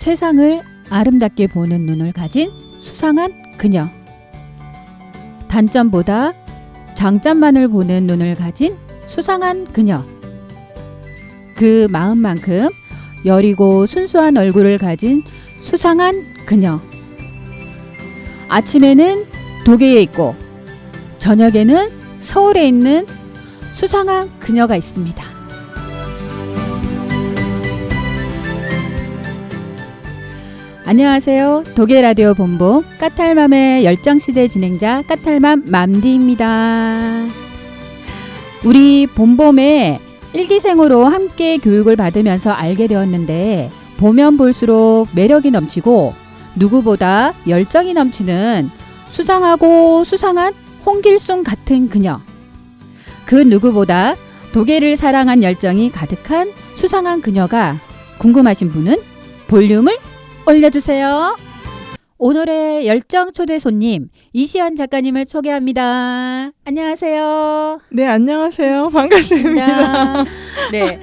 세상을 아름답게 보는 눈을 가진 수상한 그녀. 단점보다 장점만을 보는 눈을 가진 수상한 그녀. 그 마음만큼 여리고 순수한 얼굴을 가진 수상한 그녀. 아침에는 독일에 있고 저녁에는 서울에 있는 수상한 그녀가 있습니다. 안녕하세요. 독일 라디오 본부 까탈맘의 열정시대 진행자 까탈맘 맘디입니다. 우리 본봄에 일기생으로 함께 교육을 받으면서 알게 되었는데 보면 볼수록 매력이 넘치고 누구보다 열정이 넘치는 수상하고 수상한 홍길순 같은 그녀. 그 누구보다 독일을 사랑한 열정이 가득한 수상한 그녀가 궁금하신 분은 볼륨을 올려주세요. 오늘의 열정 초대 손님 이시연 작가님을 소개합니다. 안녕하세요. 네, 안녕하세요. 반갑습니다. 네,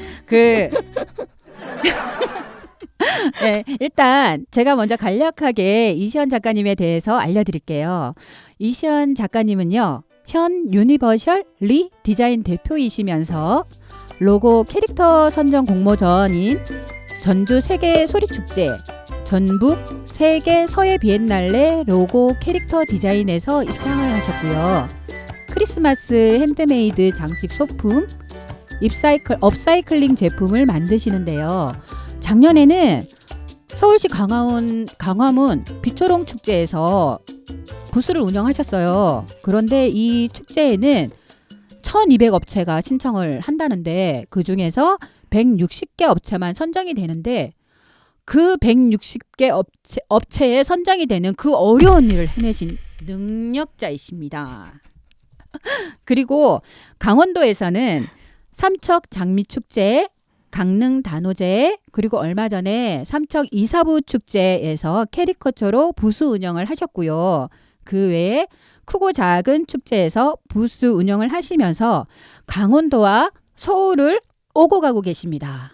네, 일단 제가 먼저 간략하게 이시연 작가님에 대해서 알려드릴게요. 이시연 작가님은요, 현 유니버셜 리 디자인 대표이시면서 로고 캐릭터 선정 공모전인 전주 세계 소리축제, 전북 세계 서예 비엔날레 로고 캐릭터 디자인에서 입상을 하셨고요. 크리스마스 핸드메이드 장식 소품, 업사이클링 제품을 만드시는데요. 작년에는 서울시 강화문 비초롱 축제에서 부스를 운영하셨어요. 그런데 이 축제에는 1200업체가 신청을 한다는데 그 중에서 160개 업체만 선정이 되는데 그 160개 업체에 선정이 되는 그 어려운 일을 해내신 능력자이십니다. 그리고 강원도에서는 삼척 장미축제, 강릉 단오제, 그리고 얼마 전에 삼척 이사부 축제에서 캐리커처로 부스 운영을 하셨고요. 그 외에 크고 작은 축제에서 부스 운영을 하시면서 강원도와 서울을 오고 가고 계십니다.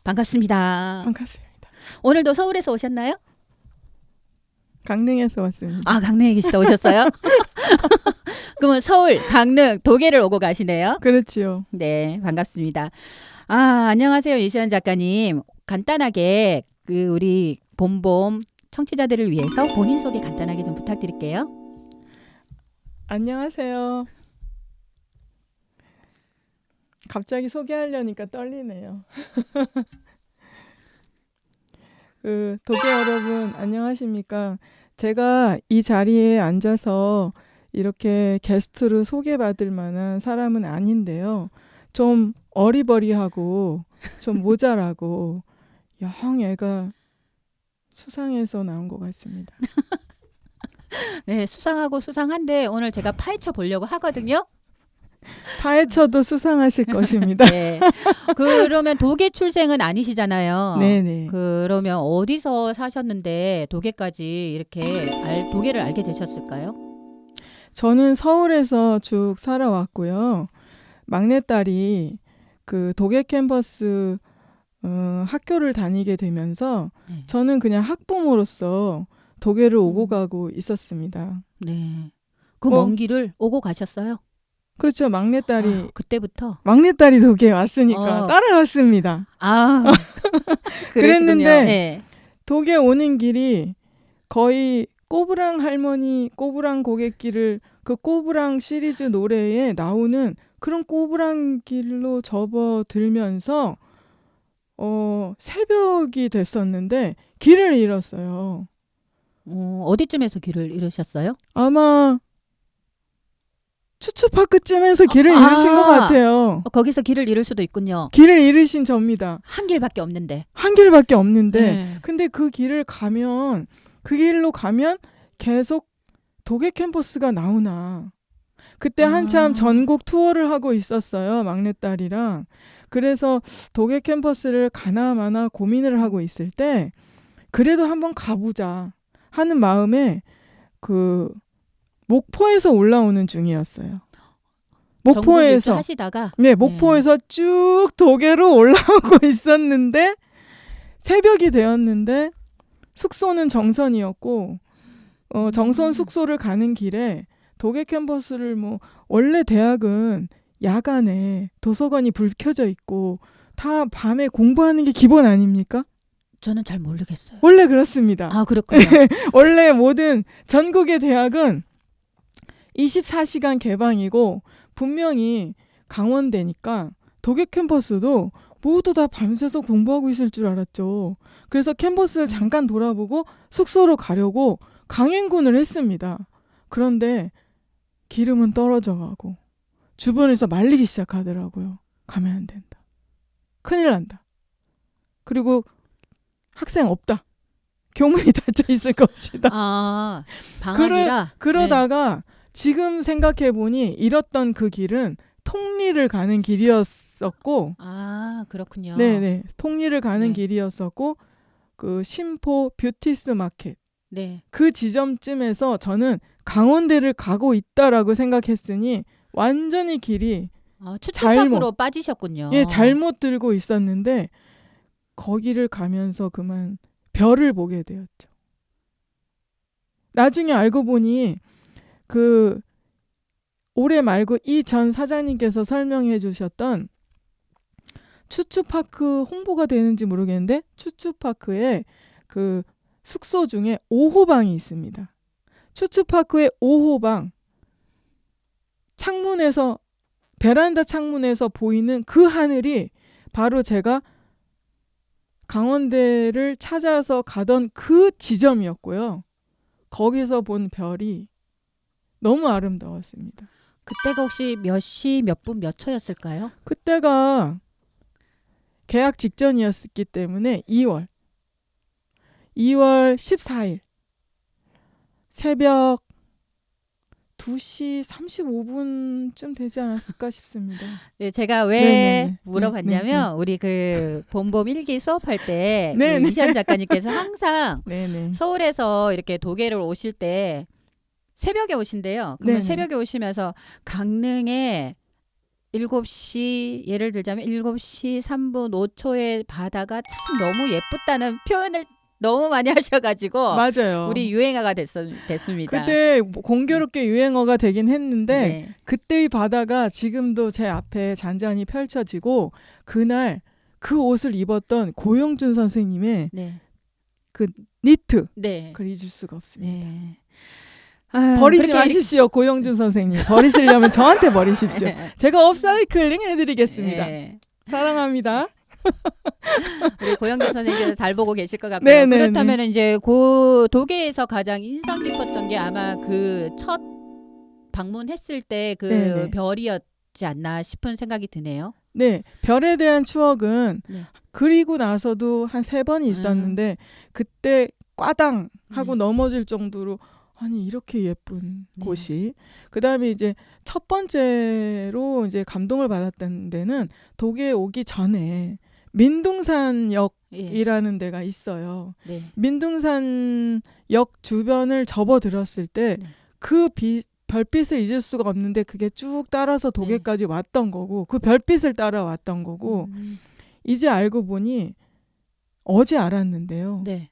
반갑습니다. 반갑습니다. 오늘도 서울에서 오셨나요? 강릉에서 왔습니다. 아, 강릉에 계시다 오셨어요? 그러면 서울, 강릉, 독일을 오고 가시네요. 그렇지요. 네, 반갑습니다. 아, 안녕하세요. 이시연 작가님. 간단하게 우리 봄봄 청취자들을 위해서 본인 소개 간단하게 좀 부탁드릴게요. 안녕하세요. 갑자기 소개하려니까 떨리네요. 독일 여러분 안녕하십니까? 제가 이 자리에 앉아서 이렇게 게스트로 소개받을 만한 사람은 아닌데요. 좀 어리버리하고 좀 모자라고 영 애가 수상해서 나온 것 같습니다. 네, 수상하고 수상한데 오늘 제가 파헤쳐 보려고 하거든요. 파헤쳐도 수상하실 것입니다. 네. 그러면 독일 출생은 아니시잖아요. 네네. 그러면 어디서 사셨는데 독일까지 이렇게 독일을 알게 되셨을까요? 저는 서울에서 쭉 살아왔고요. 막내딸이 독일 캠퍼스 학교를 다니게 되면서 네. 저는 그냥 학부모로서 독일을 오고 가고 있었습니다. 네. 그 먼 길을 오고 가셨어요? 그렇죠. 막내딸이 그때부터 독일에 왔으니까 따라왔습니다. 아, 그랬는데 네. 독일 오는 길이 거의 꼬부랑 할머니 꼬부랑 고갯길을 그 꼬부랑 시리즈 노래에 나오는 그런 꼬부랑 길로 접어들면서 새벽이 됐었는데 길을 잃었어요. 어디쯤에서 길을 잃으셨어요? 아마 추추파크쯤에서 길을 잃으신 것 같아요. 거기서 길을 잃을 수도 있군요. 길을 잃으신 접니다. 한 길밖에 없는데. 한 길밖에 없는데 네. 근데 그 길로 가면 계속 독일 캠퍼스가 나오나. 그때 한참 전국 투어를 하고 있었어요. 막내딸이랑. 그래서 독일 캠퍼스를 가나 마나 고민을 하고 있을 때 그래도 한번 가보자 하는 마음에 목포에서 올라오는 중이었어요. 목포에서 하시다가 목포에서 쭉 독일로 올라오고 있었는데 새벽이 되었는데 숙소는 정선이었고 정선 숙소를 가는 길에 독일 캠퍼스를 뭐 원래 대학은 야간에 도서관이 불 켜져 있고 다 밤에 공부하는 게 기본 아닙니까? 저는 잘 모르겠어요. 원래 그렇습니다. 아, 그렇군요. 원래 모든 전국의 대학은 24시간 개방이고 분명히 강원대니까 독일 캠퍼스도 모두 다 밤새서 공부하고 있을 줄 알았죠. 그래서 캠퍼스를 잠깐 돌아보고 숙소로 가려고 강행군을 했습니다. 그런데 기름은 떨어져 가고 주변에서 말리기 시작하더라고요. 가면 안 된다. 큰일 난다. 그리고 학생 없다. 교문이 닫혀 있을 것이다. 아, 방학이라. 그러다가 지금 생각해보니 잃었던 그 길은 통리를 가는 길이었었고 아, 그렇군요. 네네. 통리를 가는 네. 길이었었고 그 심포 뷰티스 마켓 네. 그 지점쯤에서 저는 강원대를 가고 있다라고 생각했으니 완전히 길이 추측밖으로 빠지셨군요. 예, 잘못 들고 있었는데 거기를 가면서 그만 별을 보게 되었죠. 나중에 알고 보니 그 올해 말고 이 전 사장님께서 설명해 주셨던 추추파크 홍보가 되는지 모르겠는데 추추파크에 그 숙소 중에 5호방이 있습니다. 추추파크의 5호방 창문에서 베란다 창문에서 보이는 그 하늘이 바로 제가 강원대를 찾아서 가던 그 지점이었고요. 거기서 본 별이 너무 아름다웠습니다. 그때가 혹시 몇 시, 몇 분, 몇 초였을까요? 그때가 개학 직전이었기 때문에 2월 14일 새벽 2시 35분쯤 되지 않았을까 싶습니다. 네, 제가 왜 네네네. 물어봤냐면 우리 그 봄봄 일기 수업할 때 네네. 이시연 작가님께서 항상 네네. 서울에서 이렇게 독일을 오실 때 새벽에 오신대요. 그러면 네네. 새벽에 오시면서 강릉에 7시 예를 들자면 7시 3분 5초에 바다가 참 너무 예쁘다는 표현을 너무 많이 하셔가지고 맞아요. 우리 유행어가 됐습니다. 그때 공교롭게 유행어가 되긴 했는데 네. 그때의 바다가 지금도 제 앞에 잔잔히 펼쳐지고 그날 그 옷을 입었던 고영준 선생님의 네. 그 니트 네. 그걸 잊을 수가 없습니다. 네. 아, 버리지 그렇게 마십시오. 고영준 선생님. 버리시려면 저한테 버리십시오. 제가 업사이클링 해드리겠습니다. 네. 사랑합니다. 우리 고영재 선생님께서 잘 보고 계실 것 같고요. 네네네. 그렇다면 이제 독일에서 가장 인상 깊었던 게 아마 그 첫 방문했을 때 그 네네. 별이었지 않나 싶은 생각이 드네요. 네, 별에 대한 추억은 네. 그리고 나서도 한 3번이 있었는데 그때 꽈당 하고 넘어질 정도로 아니 이렇게 예쁜 네. 곳이 그다음에 이제 첫 번째로 이제 감동을 받았던 데는 독일에 오기 전에 민둥산역이라는 예. 데가 있어요. 네. 민둥산역 주변을 접어들었을 때 네. 그 별빛을 잊을 수가 없는데 그게 쭉 따라서 독일까지 왔던 거고 그 별빛을 따라왔던 거고 이제 알고 보니 어제 알았는데요. 네.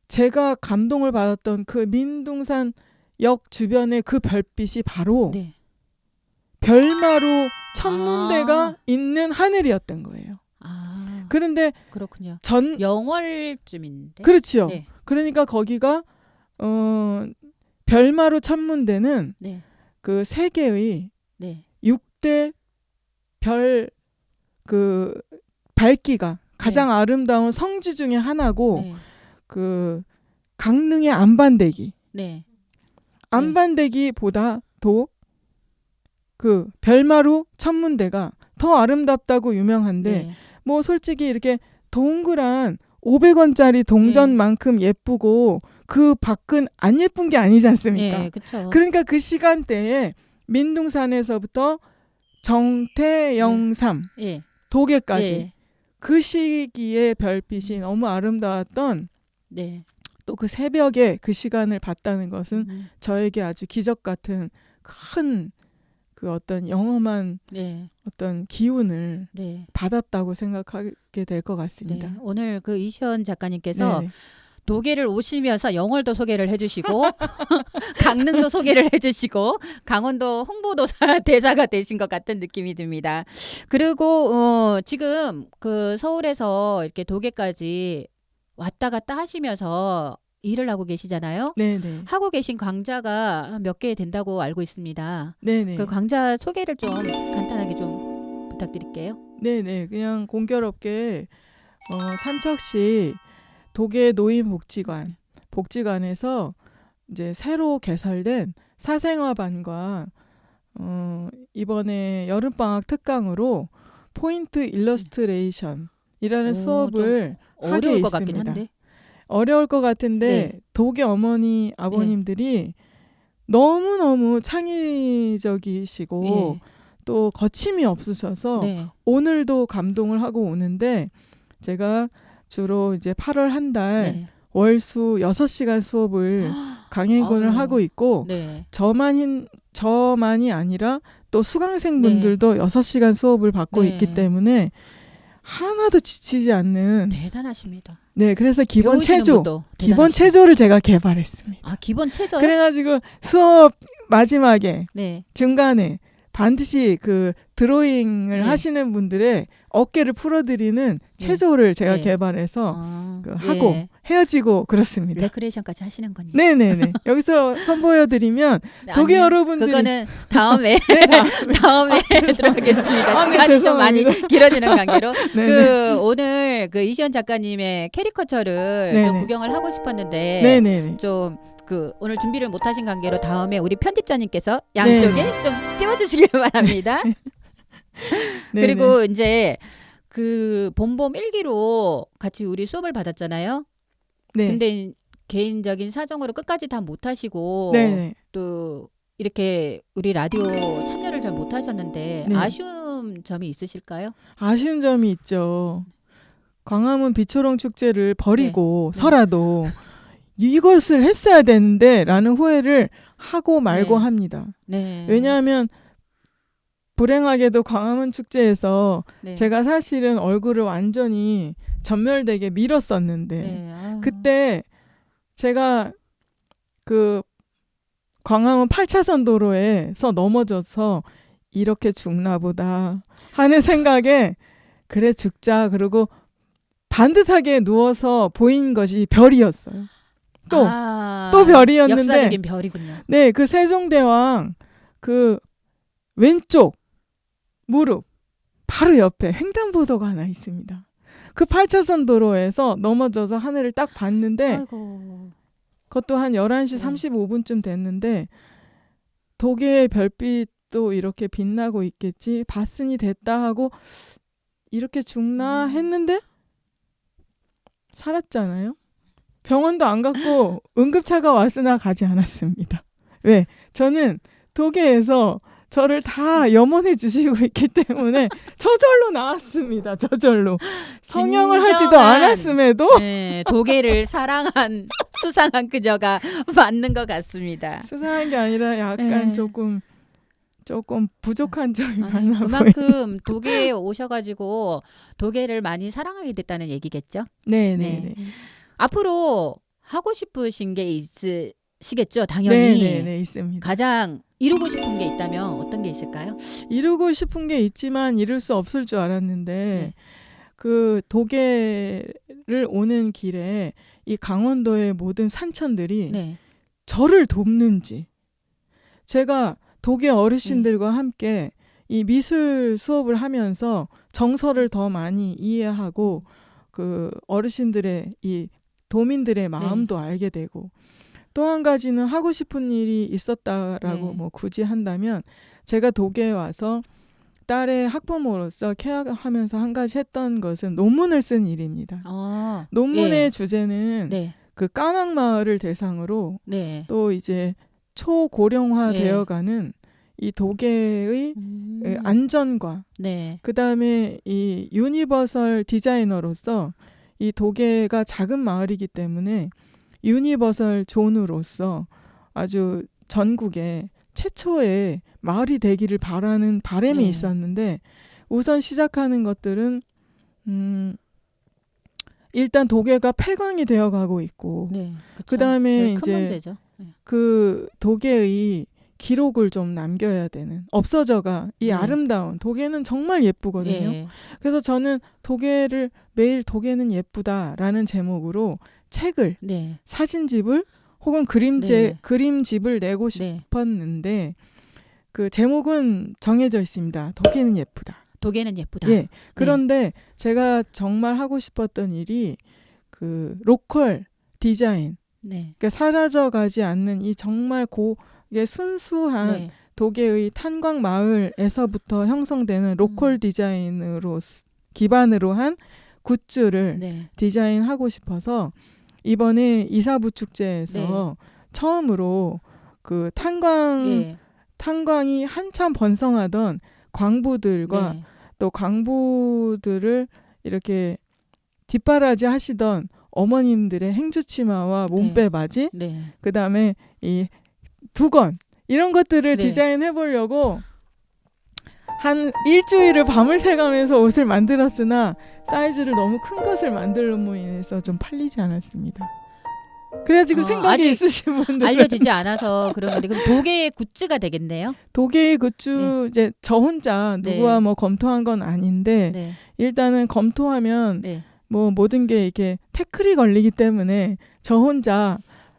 제가 감동을 받았던 그 민둥산역 주변의 그 별빛이 바로 네. 별마루 천문대가 있는 하늘이었던 거예요. 아. 그런데 그렇군요. 전 영월쯤인데. 그렇죠. 네. 그러니까 거기가 별마루 천문대는 네. 그 세계의 네. 6대 별 그 밝기가 가장 아름다운 성지 중에 하나고 네. 그 강릉의 안반대기 네. 안반대기보다도 그 별마루 천문대가 더 아름답다고 유명한데 네. 뭐 솔직히 이렇게 동그란 500원짜리 동전만큼 예쁘고 그 밖은 안 예쁜 게 아니지 않습니까? 네, 그렇죠. 그러니까 그 시간대에 민둥산에서부터 정태영삼 예. 도계까지 예. 그 시기의 별빛이 너무 아름다웠던 네. 또 그 새벽에 그 시간을 봤다는 것은 음. 저에게 아주 기적 같은 큰 그 어떤 영험한 네. 어떤 기운을 네. 받았다고 생각하게 될 것 같습니다. 네. 오늘 그 이시연 작가님께서 네네. 독일을 오시면서 영월도 소개를 해주시고 강릉도 소개를 해주시고 강원도 홍보도사 대사가 되신 것 같은 느낌이 듭니다. 그리고 지금 그 서울에서 이렇게 독일까지 왔다 갔다 하시면서 일을 하고 계시잖아요. 네네. 하고 계신 광자가 몇 개 된다고 알고 있습니다. 네네. 그 광자 소개를 좀 간단하게 좀 부탁드릴게요. 네네. 그냥 공교롭게 삼척시 독일 복지관에서 이제 새로 개설된 사생활반과 이번에 여름방학 특강으로 포인트 일러스트레이션이라는 오, 수업을 하게 어려울 것 있습니다. 같긴 한데. 어려울 것 같은데 네. 독일 어머니 아버님들이 너무너무 창의적이시고 예. 또 거침이 없으셔서 네. 오늘도 감동을 하고 오는데 제가 주로 이제 8월 한 달 네. 월수 6시간 수업을 강행군을 아유. 하고 있고 네. 저만이 아니라 또 수강생분들도 6시간 수업을 받고 네. 있기 때문에 하나도 지치지 않는 대단하십니다. 네, 그래서 기본 배우시는 체조 분도 기본 대단하십니다. 체조를 제가 개발했습니다. 아, 기본 체조요? 그래가지고 수업 마지막에 네. 중간에 반드시 그 드로잉을 네. 하시는 분들의 어깨를 풀어드리는 체조를 제가 네. 개발해서 아, 하고 예. 헤어지고 그렇습니다. 레크레이션까지 하시는군요. 네네네. 여기서 선보여드리면 독일 아니요, 여러분들이 그거는 다음에 네, 다음에 들어가겠습니다. 네, 시간이 좀 많이 죄송합니다. 길어지는 관계로 네네. 그 오늘 그 이시연 작가님의 캐리커처를 좀 네네. 구경을 하고 싶었는데 네네네. 좀 그 오늘 준비를 못하신 관계로 다음에 우리 편집자님께서 양쪽에 좀 띄워주시길 바랍니다. 네네. 그리고 이제 그 봄봄 일기로 같이 우리 수업을 받았잖아요. 네. 근데 개인적인 사정으로 끝까지 다 못하시고 네네. 또 이렇게 우리 라디오 참여를 잘 못하셨는데 네. 아쉬운 점이 있으실까요? 아쉬운 점이 있죠. 광화문 비초롱 축제를 버리고 네. 서라도 이것을 했어야 되는데 라는 후회를 하고 말고 네. 합니다. 네. 왜냐하면 불행하게도 광화문 축제에서 네. 제가 사실은 얼굴을 완전히 전멸되게 밀었었는데 네. 아유. 그때 제가 그 광화문 8차선 도로에서 넘어져서 이렇게 죽나 보다 하는 생각에 그래 죽자 그러고 반듯하게 누워서 보인 것이 별이었어요. 또 별이었는데 역사적인 별이군요. 네, 그 세종대왕 그 왼쪽 무릎 바로 옆에 횡단보도가 하나 있습니다. 그 8차선 도로에서 넘어져서 하늘을 딱 봤는데 아이고. 그것도 한 11시 네. 35분쯤 됐는데 독일의 별빛도 이렇게 빛나고 있겠지 봤으니 됐다 하고 이렇게 죽나 했는데 살았잖아요. 병원도 안 갔고 응급차가 왔으나 가지 않았습니다. 왜? 저는 독일에서 저를 다 염원해 주시고 있기 때문에 저절로 나왔습니다. 저절로. 성형을 하지도 진정한, 않았음에도 네, 독일을 사랑한 수상한 그녀가 맞는 것 같습니다. 수상한 게 아니라 약간 네. 조금 부족한 점이 아니, 많아 보여요. 그만큼 독일에 오셔가지고 독일을 많이 사랑하게 됐다는 얘기겠죠. 네네네. 앞으로 하고 싶으신 게 있으시겠죠, 당연히. 네네네 있습니다. 가장 이루고 싶은 게 있다면 어떤 게 있을까요? 이루고 싶은 게 있지만 이룰 수 없을 줄 알았는데 네. 그 독일을 오는 길에 이 강원도의 모든 산천들이 네. 저를 돕는지 제가 독일 어르신들과 함께 이 미술 수업을 하면서 정서를 더 많이 이해하고 그 어르신들의 이 도민들의 마음도 알게 되고 또 한 가지는 하고 싶은 일이 있었다라고 네. 뭐 굳이 한다면 제가 독일에 와서 딸의 학부모로서 케어하면서 한 가지 했던 것은 논문을 쓴 일입니다. 논문의 예. 주제는 네. 그 까막 마을을 대상으로 네. 또 이제 초고령화 예. 되어가는 이 독일의 음. 안전과 네. 그다음에 이 유니버설 디자이너로서 이 독일가 작은 마을이기 때문에 유니버설 존으로서 아주 전국에 최초의 마을이 되기를 바라는 바람이 네. 있었는데 우선 시작하는 것들은 일단 도계가 폐광이 되어가고 있고 네. 그쵸. 그다음에 제일 큰 이제 문제죠. 네. 그 도계의 기록을 좀 남겨야 되는 없어져가 이 네. 아름다운 도계는 정말 예쁘거든요. 예. 그래서 저는 도계를 매일 도계는 예쁘다라는 제목으로 책을 네. 사진집을 혹은 네. 그림집을 내고 네. 싶었는데 그 제목은 정해져 있습니다. 도계는 예쁘다. 도계는 예쁘다. 예. 그런데 제가 정말 하고 싶었던 일이 그 로컬 디자인, 네. 그러니까 사라져가지 않는 이 정말 고게 순수한 네. 도계의 탄광 마을에서부터 형성되는 로컬 디자인으로 기반으로 한 굿즈를 네. 디자인하고 싶어서 이번에 이사부 축제에서 처음으로 그 예. 탄광이 한참 번성하던 광부들과 네. 또 광부들을 이렇게 뒷바라지 하시던 어머님들의 행주치마와 몸빼 바지, 네. 그다음에 이 두건 이런 것들을 네. 디자인해 보려고 한 일주일을 밤을 새가면서 옷을 만들었으나 사이즈를 너무 큰 것을 만들므로 인해서 좀 팔리지 않았습니다. 그래가지고 생각이 아직 있으신 분들 알려지지 않아서 그런 건데 그럼 도계의 굿즈가 되겠네요. 도계의 굿즈 이제 저 혼자 네. 누구와 뭐 검토한 건 아닌데 네. 일단은 검토하면 네. 뭐 모든 게 이렇게 태클이 걸리기 때문에 저 혼자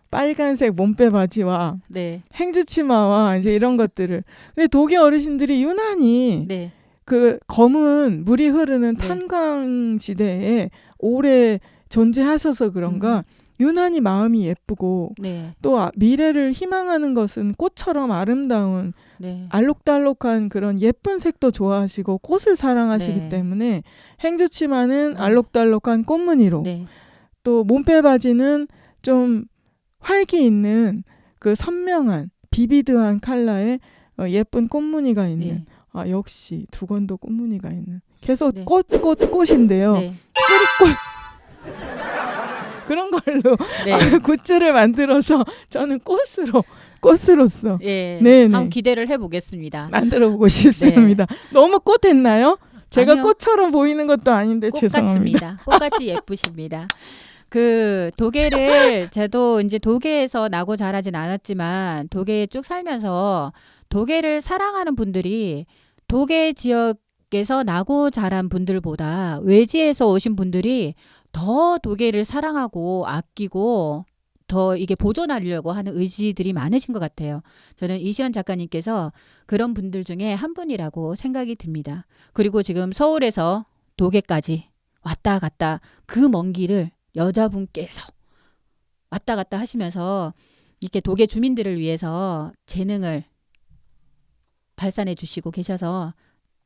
빨간색 몸빼 바지와 네. 행주치마와 이제 이런 것들을 근데 도계 어르신들이 유난히 네. 그 검은 물이 흐르는 네. 탄광지대에 오래 존재하셔서 그런가 유난히 마음이 예쁘고 네. 또 미래를 희망하는 것은 꽃처럼 아름다운 네. 알록달록한 그런 예쁜 색도 좋아하시고 꽃을 사랑하시기 네. 때문에 행주치마는 네. 알록달록한 꽃무늬로 네. 또 몸빼 바지는 좀 활기 있는 그 선명한 비비드한 컬러의 예쁜 꽃무늬가 있는 네. 아 역시 두건도 꽃무늬가 있는 계속 네. 꽃인데요. 네. 쓰리꽃 그런 걸로 네. 굿즈를 만들어서 저는 꽃으로서 예. 네네. 한번 기대를 해보겠습니다. 만들어 보고 싶습니다. 너무 꽃했나요? 제가 아니요. 꽃처럼 보이는 것도 아닌데 꽃 죄송합니다. 같습니다. 꽃같이 예쁘십니다. 그 도계를 저도 이제 도계에서 나고 자라진 않았지만 도계에 쭉 살면서 도계를 사랑하는 분들이 도계 지역에서 나고 자란 분들보다 외지에서 오신 분들이 더 도계를 사랑하고 아끼고 더 이게 보존하려고 하는 의지들이 많으신 것 같아요. 저는 이시연 작가님께서 그런 분들 중에 한 분이라고 생각이 듭니다. 그리고 지금 서울에서 도계까지 왔다 갔다 그 먼 길을 여자분께서 왔다 갔다 하시면서 이렇게 도계 주민들을 위해서 재능을 발산해 주시고 계셔서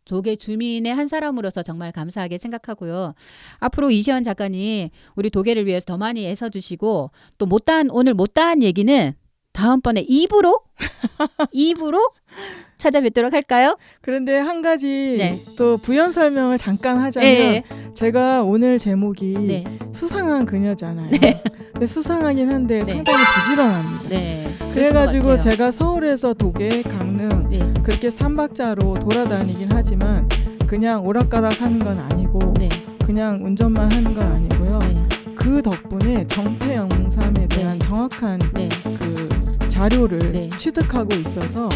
도계 주민의 한 사람으로서 정말 감사하게 생각하고요. 앞으로 이시연 작가님 우리 도계를 위해서 더 많이 애써주시고 또 오늘 못다한 얘기는 다음번에 2부로 찾아뵙도록 할까요? 그런데 한 가지 네. 또 부연 설명을 잠깐 하자면 네. 제가 오늘 제목이 네. 수상한 그녀잖아요. 네. 근데 수상하긴 한데 네. 상당히 부지런합니다. 네. 그래가지고 제가 서울에서 도계, 강릉 네. 그렇게 3박자로 돌아다니긴 하지만 그냥 오락가락 하는 건 아니고 네. 그냥 운전만 하는 건 아니고요. 네. 그 덕분에 정태영삼에 대한 네. 정확한 네. 그 자료를 네. 취득하고 있어서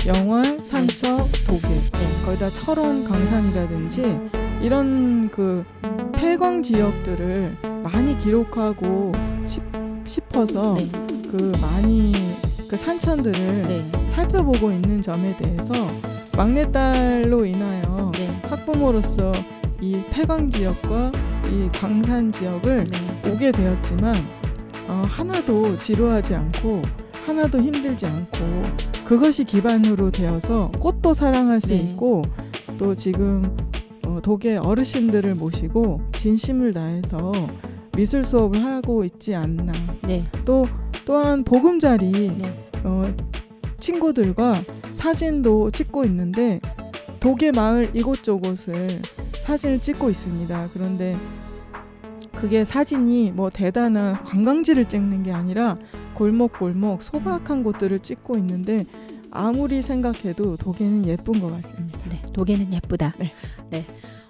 영월, 삼척, 도계 네. 거기다 철원, 강산이라든지 이런 그 폐광 지역들을 많이 기록하고 싶어서 네. 그 많이 그 산천들을 네. 살펴보고 있는 점에 대해서 막내딸로 인하여 네. 학부모로서 이 폐광 지역과 이 광산 지역을 네. 오게 되었지만 하나도 지루하지 않고 하나도 힘들지 않고 그것이 기반으로 되어서 꽃도 사랑할 수 네. 있고 또 지금 도계 어르신들을 모시고 진심을 다해서 미술 수업을 하고 있지 않나. 네. 또한 보금자리 네. 친구들과 사진도 찍고 있는데 도계 마을 이곳저곳을 사진을 찍고 있습니다. 그런데 그게 사진이 뭐 대단한 관광지를 찍는 게 아니라 골목골목 소박한 곳들을 찍고 있는데 아무리 생각해도 도계는 예쁜 것 같습니다. 네. 도계는 예쁘다. 네. 네.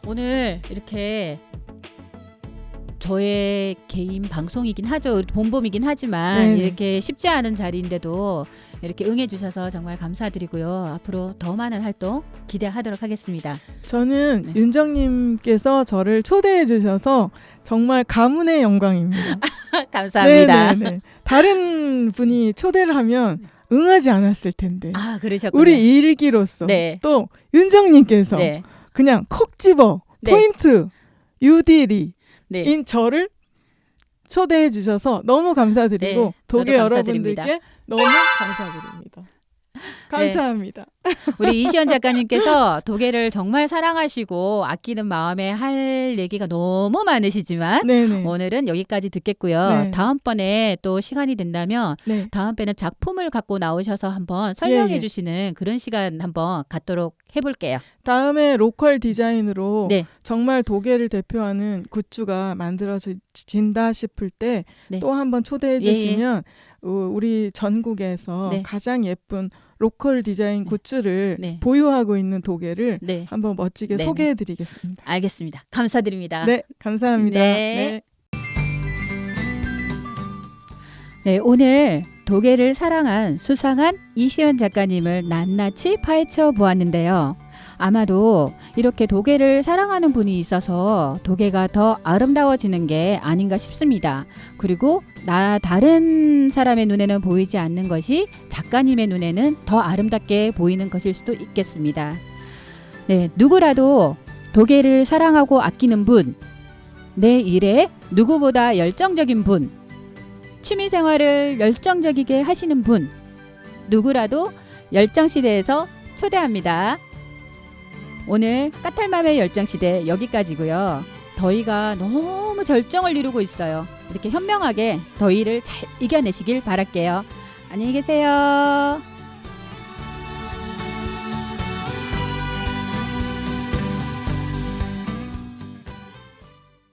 오늘 이렇게 저의 개인 방송이긴 하죠. 본범이긴 하지만 네네. 이렇게 쉽지 않은 자리인데도 이렇게 응해주셔서 정말 감사드리고요. 앞으로 더 많은 활동 기대하도록 하겠습니다. 저는 네. 윤정님께서 저를 초대해 주셔서 정말 가문의 영광입니다. 감사합니다. 네네네. 다른 분이 초대를 하면 응하지 않았을 텐데 아, 그러셨군요. 우리 일기로서 네. 또 윤정님께서 네. 그냥 콕 집어 네. 포인트 유디리 네. 인 저를 초대해 주셔서 너무 감사드리고 네, 독일 저도 감사드립니다. 여러분들께 너무 감사드립니다. 감사합니다. 우리 이시연 작가님께서 독일을 정말 사랑하시고 아끼는 마음에 할 얘기가 너무 많으시지만 네네. 오늘은 여기까지 듣겠고요. 네. 다음번에 또 시간이 된다면 네. 다음번에는 작품을 갖고 나오셔서 한번 설명해 예. 주시는 그런 시간 한번 갖도록 해볼게요. 다음에 로컬 디자인으로 네. 정말 독일을 대표하는 굿즈가 만들어진다 싶을 때 네. 또 한번 초대해 예, 주시면 우리 전국에서 네. 가장 예쁜 로컬 디자인 굿즈를 네. 보유하고 있는 독일을 네. 한번 멋지게 네네. 소개해 드리겠습니다. 알겠습니다. 감사드립니다. 네, 감사합니다. 네. 네, 오늘 독일을 사랑한 수상한 이시연 작가님을 낱낱이 파헤쳐 보았는데요. 아마도 이렇게 독일을 사랑하는 분이 있어서 독일가 더 아름다워지는 게 아닌가 싶습니다. 그리고 다른 사람의 눈에는 보이지 않는 것이 작가님의 눈에는 더 아름답게 보이는 것일 수도 있겠습니다. 네, 누구라도 독일을 사랑하고 아끼는 분, 내 일에 누구보다 열정적인 분, 취미 생활을 열정적이게 하시는 분, 누구라도 열정시대에서 초대합니다. 오늘 까탈맘의 열정시대 여기까지고요. 더위가 너무 절정을 이루고 있어요. 이렇게 현명하게 더위를 잘 이겨내시길 바랄게요. 안녕히 계세요.